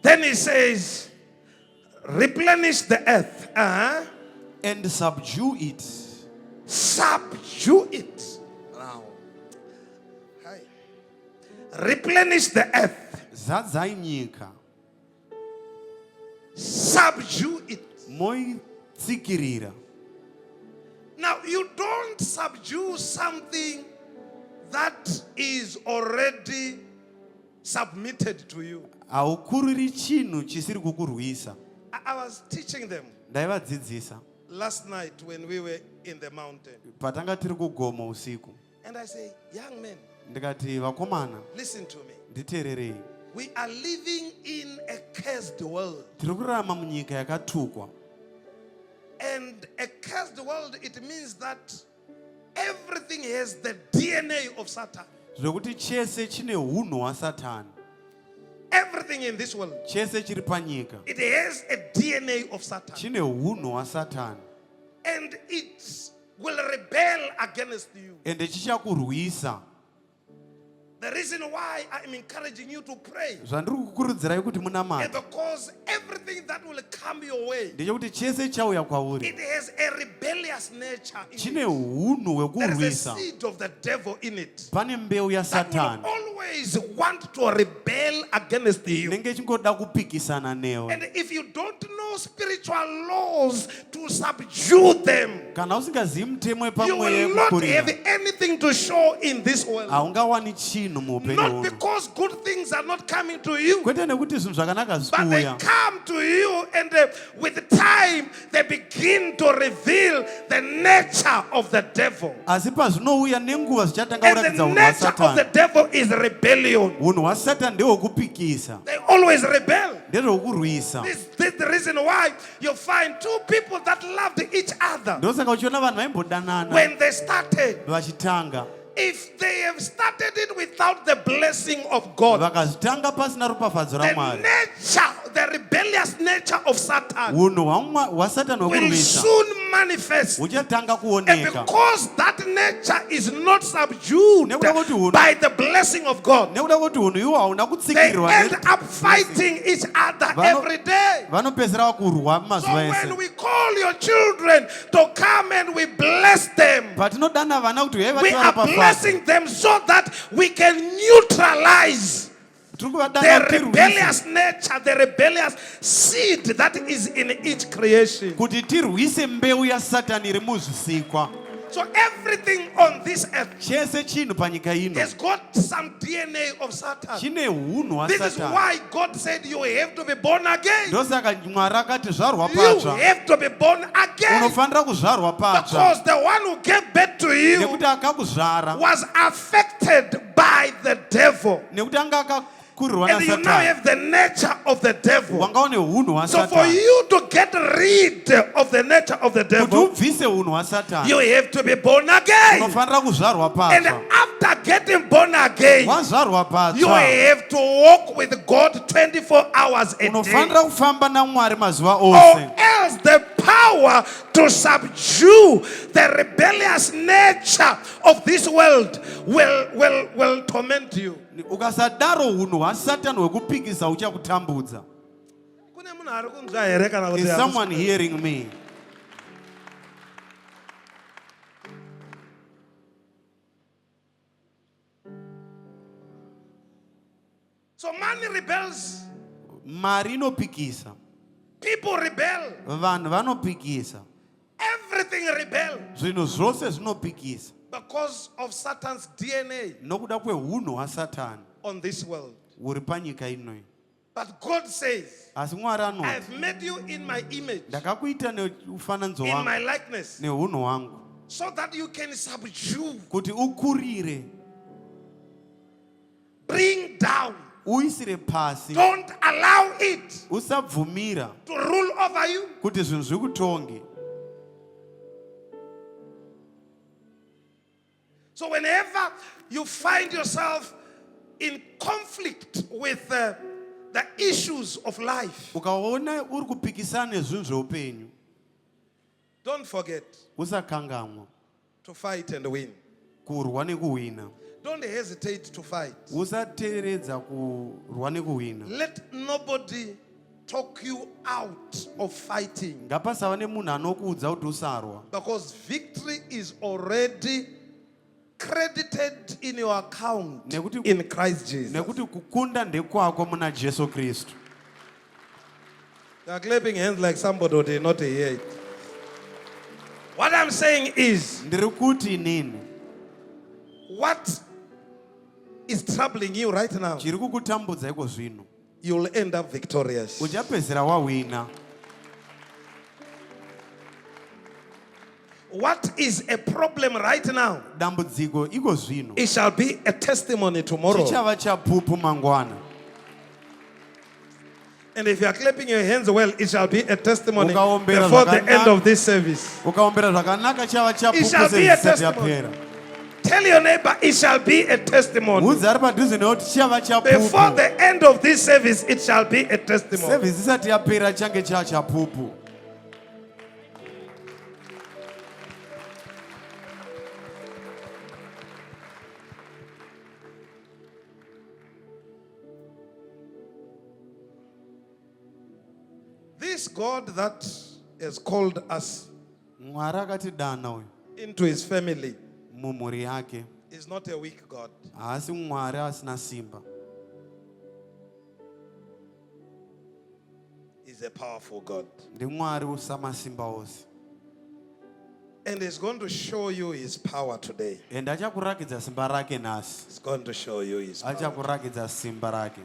Then he says, replenish the earth. And subdue it. Subdue it. Now, hi. Replenish the earth. Zadzai nyika. Subdue it. Moitsikirira. Now, you don't subdue something that is already submitted to you. Aukuriri chinhu chisiri kukurwisa. I was teaching them Ndaivadzidzisa last night when we were in the mountain. patanga tiri kugomo usiku. And I say, young men, Ndikati vakomana, listen to me. nditeererei. We are living in a cursed world. Tiri kurarama munyika yakatukwa. And a cursed world, it means that everything has the DNA of Satan. Zvekuti chese chine hunhu hwaSatani. Everything in this world, Chese chiri panyika it has a DNA of Satan. chine hunhu hwaSatani. And it will rebel against you. Ende chichakurwisa. The reason why I'm encouraging you to pray Zvandiri kukurudzirai kuti is munamata because everything that will come your way, ndechekuti chese chauya kwauri it has a rebellious nature in chine it. hunhu There is a hwekurwisa. seed of the devil in it Pane mbeu that will yaSatani always want to rebel against you. inenge chingoda kupikisana newe. And if you don't know spiritual laws to subdue them, Kana usingazivi mutemo you wepamweya will not have yekukurira, anything to show in this world. haungawani chinhu muupenyu Not huno. because good things are not coming to you, Kwete nekuti zvinhu zvakanaka but they zvikuuya, come to you, and with time they begin to reveal the nature of the devil. asi pazvinouya nenguva zvichatanga And kuratidza the hunhu nature of the hwaSatani. devil is rebellion. Hunhu hwaSatani ndehwekupikisa, They always rebel. ndezvekurwisa. This is the reason why you find two people that loved each other Ndosaka uchiona vanhu vaimbodanana when they started. vachitanga, If they have started it without the blessing of God, vakazvitanga pasina rupafadzo the raMwari, nature, the rebellious nature of Satan hunhu hwaSatani will hwekurwisa soon manifest. huchatanga And kuoneka. because that nature is not subdued by the blessing of God, Nekuda kuti hunhu iwo hauna they kutsikirirwa, end up fighting each other every day. vanopedzera kurwa So mazuva when ese. we call your children to come and we bless them, Patinodana vana kuti hei we are vativaropafadza, blessing them so that we can neutralize tiri the kuvadana kuti rebellious nature, the rebellious seed that is in each creation. kuti tirwise mbeu yaSatani iri muzvisikwa. So everything on this earth Chese chinhu panyika ino has got some DNA of Satan. chine hunhu This is hwaSatani. why God said you have to be born again. Ndosaka Mwari akati zvarwa You patsva, have to be born again. unofanira kuzvarwa patsva, Because the one who gave birth to you nekuti akakuzvara, was affected by the devil. nekuti anga akakurirwa And you now naSatani, have the nature of the devil. wanga une hunhu So for hwaSatani. you to get rid of the nature of the Kuti devil, ubvise hunhu hwaSatani, you have to be born again. unofanira kuzvarwa And patsva. after getting born again, Wazvarwa you patsva, have to walk with God 24 hours a day. unofanira kufamba naMwari mazuva Or ose, else the power to subdue the rebellious nature of this world will torment you. ukasadaro hunhu hwaSatani hwekupikisa huchakutambudza. Kune munhu ari kunzwa here kana kuti Is hakusi? someone hearing me? So money rebels, Mari inopikisa, people rebel, vanhu vanopikisa, everything rebel zvinhu zvose zvinopikisa because of Satan's DNA nokuda kwehunhu hwaSatani on this world. huri panyika inoi. But God says, Asi Mwari I anoti, have made you in my image, ndakakuita neufananidzo in my wangu likeness, nehunhu hwangu, so that you can subdue, kuti ukurire, bring down. uisire pasi, Don't allow it usabvumira to rule over you. kuti zvinhu zvikutonge. So whenever you find yourself in conflict with the issues of life, Ukaona uri kupikisana nezvinhu zveupenyu, don't forget usakangamwa to fight and win. kurwa nekuhwina. Don't hesitate to fight. Usateeredza kurwa nekuwina. Let nobody talk you out of fighting. Ngapasava nemunhu anokuudza kuti usarwa. Because victory is already credited in your account in Christ Jesus. Nekuti kukunda ndekwako muna Jesu Kristu. You are clapping hands like somebody who did not hear it. What I'm saying is, Ndirikuti nini? what is troubling you right now, Chiri kukutambudza iko zvino. you'll end up victorious. Uchapedzera wawina. What is a problem right now, Dambudziko iko zvino. it shall be a testimony tomorrow. Chichava chapupu mangwana. And if you are clapping your hands well, it shall be a testimony Ukaombera before the zvakanaka. end of this service. Ukaombera zvakanaka chava chapupu It shall be a sezvisati testimony. yapera. Tell your neighbor, it shall be a testimony. Udzi ari padhuze nekuti chichava Before chapupu. the end of this service, it shall be a testimony. Sevhisi isati yapera change chava chapupu. This God that has called us Mwari akatidana uyu into his family mumhuri yake is not a weak God. haasi Mwari asina simba. He's a powerful God. NdiMwari usamasimba ose. And he's going to show you his power today. Ende achakurakidza simba rake nhasi. He's going to show you his power. Achakurakidza simba rake.